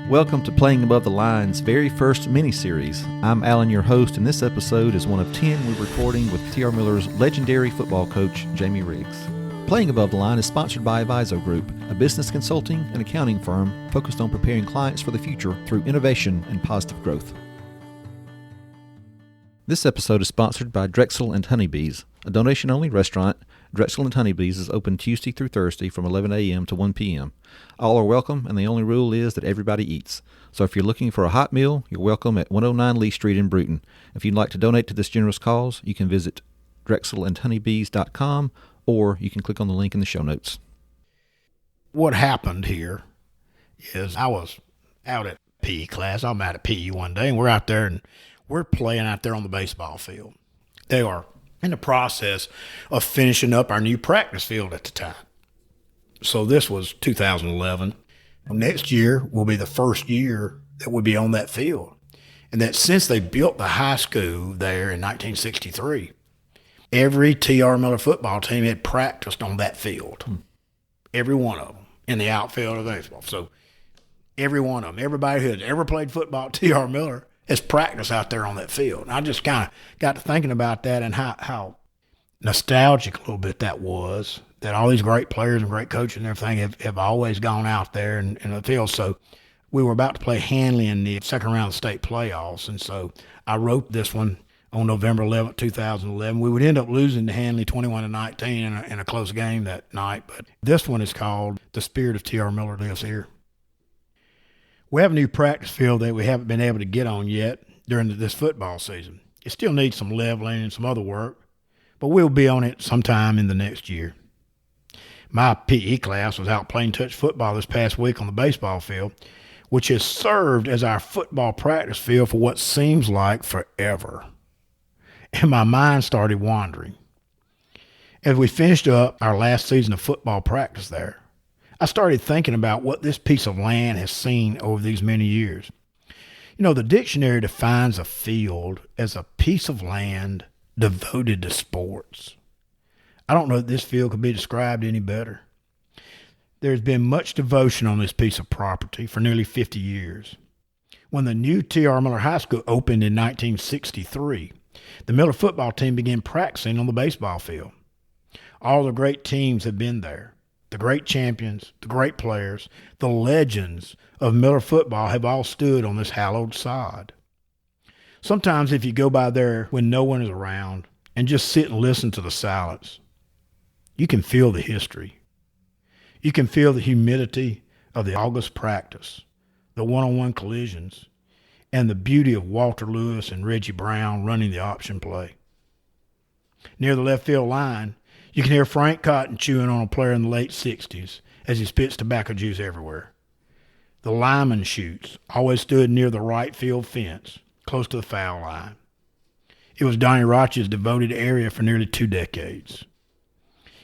Welcome to Playing Above the Line's very first mini-series. I'm Alan, your host, and this episode is one of 10 we're recording with T.R. Miller's legendary football coach, Jamie Riggs. Playing Above the Line is sponsored by Aviso Group, a business consulting and accounting firm focused on preparing clients for the future through innovation and positive growth. This episode is sponsored by Drexel and Honeybees, a donation-only restaurant. Drexel and Honeybees is open Tuesday through Thursday from 11 a.m. to 1 p.m. All are welcome, and the only rule is that everybody eats. So if you're looking for a hot meal, you're welcome at 109 Lee Street in Bruton. If you'd like to donate to this generous cause, you can visit drexelandhoneybees.com, or you can click on the link in the show notes. What happened here is I was out at PE class. I'm out at PE one day, and we're out there, and we're playing out there on the baseball field. They are in the process of finishing up our new practice field at the time. So this was 2011. Next year will be the first year that we'll be on that field. And that since they built the high school there in 1963, every T.R. Miller football team had practiced on that field. Every one of them in the outfield of baseball. So every one of them, everybody who has ever played football at T.R. Miller has practiced out there on that field. And I just kind of got to thinking about that and how nostalgic a little bit that was, that all these great players and great coaches and everything have always gone out there in the field. So we were about to play Handley in the second round of the state playoffs. And so I wrote this one on November 11th, 2011. We would end up losing to Handley 21-19 in a close game that night. But this one is called The Spirit of T.R. Miller Lives Here. We have a new practice field that we haven't been able to get on yet during this football season. It still needs some leveling and some other work, but we'll be on it sometime in the next year. My PE class was out playing touch football this past week on the baseball field, which has served as our football practice field for what seems like forever. And my mind started wandering. As we finished up our last season of football practice there, I started thinking about what this piece of land has seen over these many years. You know, the dictionary defines a field as a piece of land devoted to sports. I don't know that this field could be described any better. There's been much devotion on this piece of property for nearly 50 years. When the new T.R. Miller High School opened in 1963, the Miller football team began practicing on the baseball field. All the great teams have been there. The great champions, the great players, the legends of Miller football have all stood on this hallowed sod. Sometimes if you go by there when no one is around and just sit and listen to the silence, you can feel the history. You can feel the humidity of the August practice, the one-on-one collisions, and the beauty of Walter Lewis and Reggie Brown running the option play. Near the left field line, you can hear Frank Cotton chewing on a player in the late 60s as he spits tobacco juice everywhere. The lineman chutes always stood near the right field fence, close to the foul line. It was Donnie Roch's devoted area for nearly 2 decades.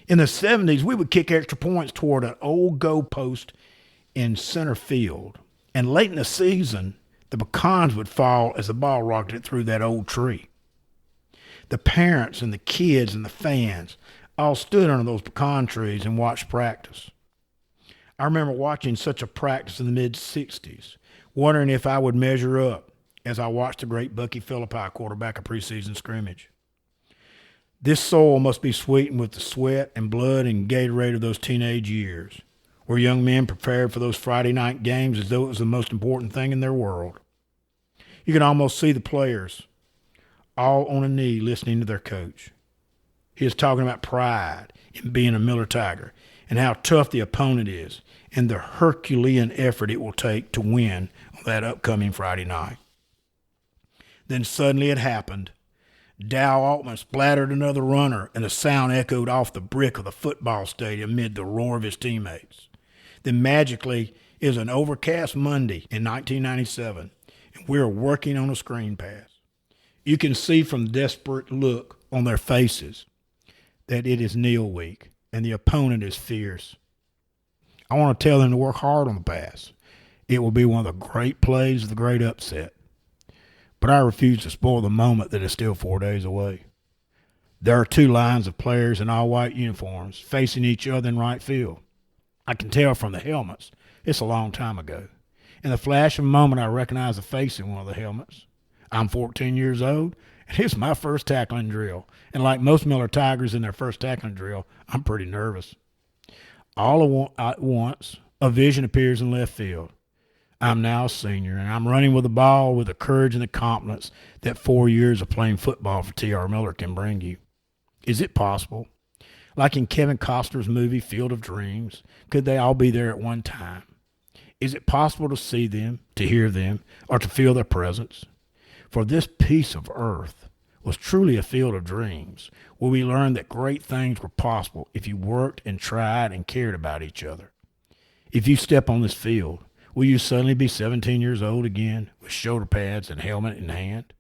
In the 70s, we would kick extra points toward an old goalpost in center field. And late in the season, the pecans would fall as the ball rocketed through that old tree. The parents and the kids and the fans all stood under those pecan trees and watched practice. I remember watching such a practice in the mid-60s, wondering if I would measure up as I watched the great Bucky Philippi quarterback a preseason scrimmage. This soil must be sweetened with the sweat and blood and Gatorade of those teenage years, where young men prepared for those Friday night games as though it was the most important thing in their world. You can almost see the players all on a knee listening to their coach. He is talking about pride in being a Miller Tiger and how tough the opponent is and the Herculean effort it will take to win on that upcoming Friday night. Then suddenly it happened. Dow Altman splattered another runner, and the sound echoed off the brick of the football stadium amid the roar of his teammates. Then magically, it was an overcast Monday in 1997, and we are working on a screen pass. You can see from the desperate look on their faces that it is kneel week and the opponent is fierce. I want to tell them to work hard on the pass. It will be one of the great plays of the great upset. But I refuse to spoil the moment that is still 4 days away. There are 2 lines of players in all white uniforms facing each other in right field. I can tell from the helmets it's a long time ago. In the flash of a moment, I recognized a face in one of the helmets. I'm 14 years old, and it's my first tackling drill. And like most Miller Tigers in their first tackling drill, I'm pretty nervous. All at once, a vision appears in left field. I'm now a senior, and I'm running with the ball with the courage and the confidence that 4 years of playing football for T.R. Miller can bring you. Is it possible? Like in Kevin Costner's movie Field of Dreams, could they all be there at one time? Is it possible to see them, to hear them, or to feel their presence? For this piece of earth was truly a field of dreams, where we learned that great things were possible if you worked and tried and cared about each other. If you step on this field, will you suddenly be 17 years old again with shoulder pads and helmet in hand?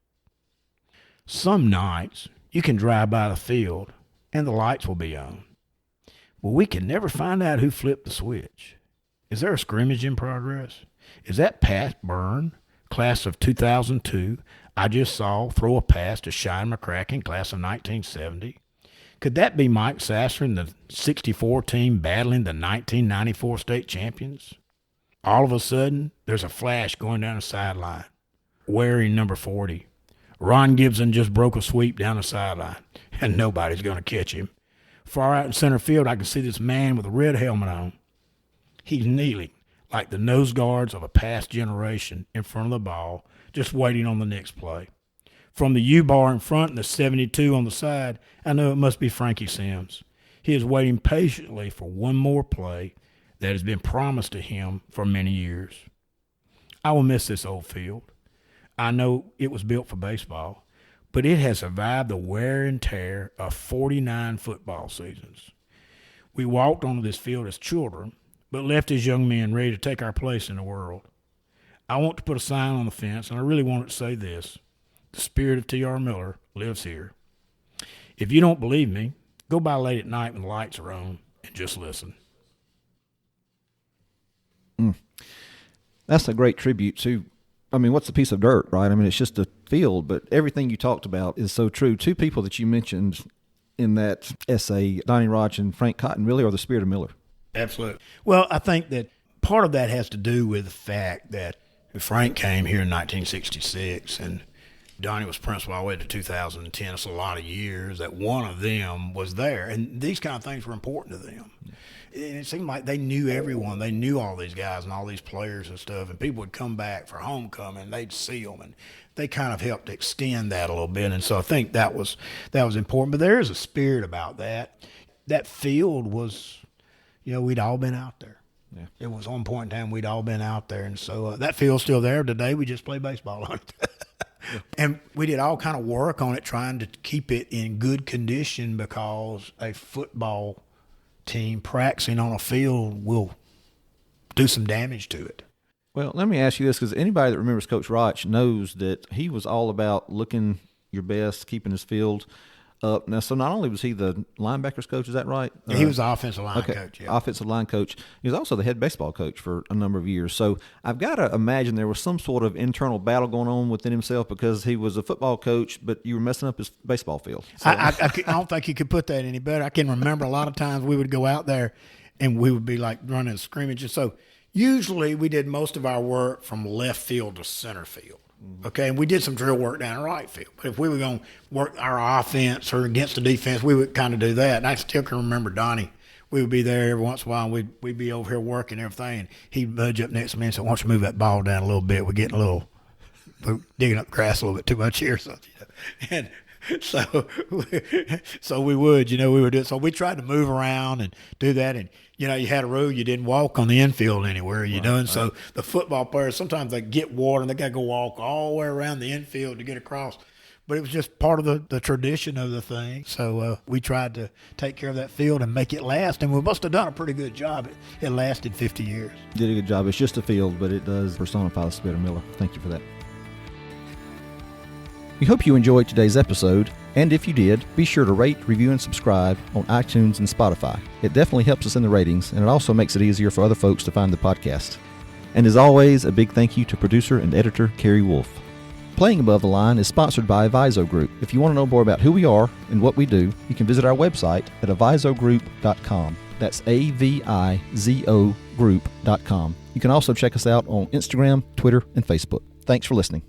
Some nights you can drive by the field and the lights will be on, but we can never find out who flipped the switch. Is there a scrimmage in progress? Is that Pat Byrne, class of 2002, I just saw throw a pass to Shine McCracken, class of 1970? Could that be Mike Sasser and the 64 team battling the 1994 state champions? All of a sudden, there's a flash going down the sideline. Wearing number 40. Ron Gibson just broke a sweep down the sideline, and nobody's going to catch him. Far out in center field, I can see this man with a red helmet on. He's kneeling like the nose guards of a past generation in front of the ball, just waiting on the next play. From the U-bar in front and the 72 on the side, I know it must be Frankie Sims. He is waiting patiently for one more play that has been promised to him for many years. I will miss this old field. I know it was built for baseball, but it has survived the wear and tear of 49 football seasons. We walked onto this field as children, but left as young men ready to take our place in the world. I want to put a sign on the fence, and I really want it to say this: the spirit of T.R. Miller lives here. If you don't believe me, go by late at night when the lights are on and just listen. That's a great tribute to, what's a piece of dirt, right? It's just a field, but everything you talked about is so true. Two people that you mentioned in that essay, Donnie Roch and Frank Cotton, really are the spirit of Miller. Absolutely. Well, I think that part of that has to do with the fact that Frank came here in 1966 and Donnie was principal all the way to 2010. It's a lot of years that one of them was there. And these kind of things were important to them. And it seemed like they knew everyone. They knew all these guys and all these players and stuff. And people would come back for homecoming and they'd see them. And they kind of helped extend that a little bit. And so I think that was important. But there is a spirit about that. That field was, we'd all been out there. Yeah. It was one point in time we'd all been out there. And so that field's still there today. We just play baseball on it. Yeah. And we did all kind of work on it, trying to keep it in good condition, because a football team practicing on a field will do some damage to it. Well, let me ask you this, because anybody that remembers Coach Roch knows that he was all about looking your best, keeping his field up. Now, so not only was he the linebackers coach, is that right? He was the offensive line coach. Yeah. Offensive line coach. He was also the head baseball coach for a number of years. So I've got to imagine there was some sort of internal battle going on within himself, because he was a football coach, but you were messing up his baseball field. So. I don't think you could put that any better. I can remember a lot of times we would go out there and we would be like running scrimmages. So usually we did most of our work from left field to center field. Okay, and we did some drill work down in right field. But if we were going to work our offense or against the defense, we would kind of do that. And I still can remember Donnie. We would be there every once in a while, and we'd be over here working everything. And he'd budge up next to me and say, "Why don't you move that ball down a little bit? We're getting we're digging up the grass a little bit too much here." So, and so we would, we would do it. So we tried to move around and do that. And, you had a rule you didn't walk on the infield anywhere, and so the football players, sometimes they get water and they got to go walk all the way around the infield to get across. But it was just part of the tradition of the thing. So we tried to take care of that field and make it last. And we must have done a pretty good job. It lasted 50 years. Did a good job. It's just a field, but it does personify the spirit of Miller. Thank you for that. We hope you enjoyed today's episode, and if you did, be sure to rate, review, and subscribe on iTunes and Spotify. It definitely helps us in the ratings, and it also makes it easier for other folks to find the podcast. And as always, a big thank you to producer and editor Carrie Wolf. Playing Above the Line is sponsored by Aviso Group. If you want to know more about who we are and what we do, you can visit our website at avisogroup.com. That's AVIZO group.com. You can also check us out on Instagram, Twitter, and Facebook. Thanks for listening.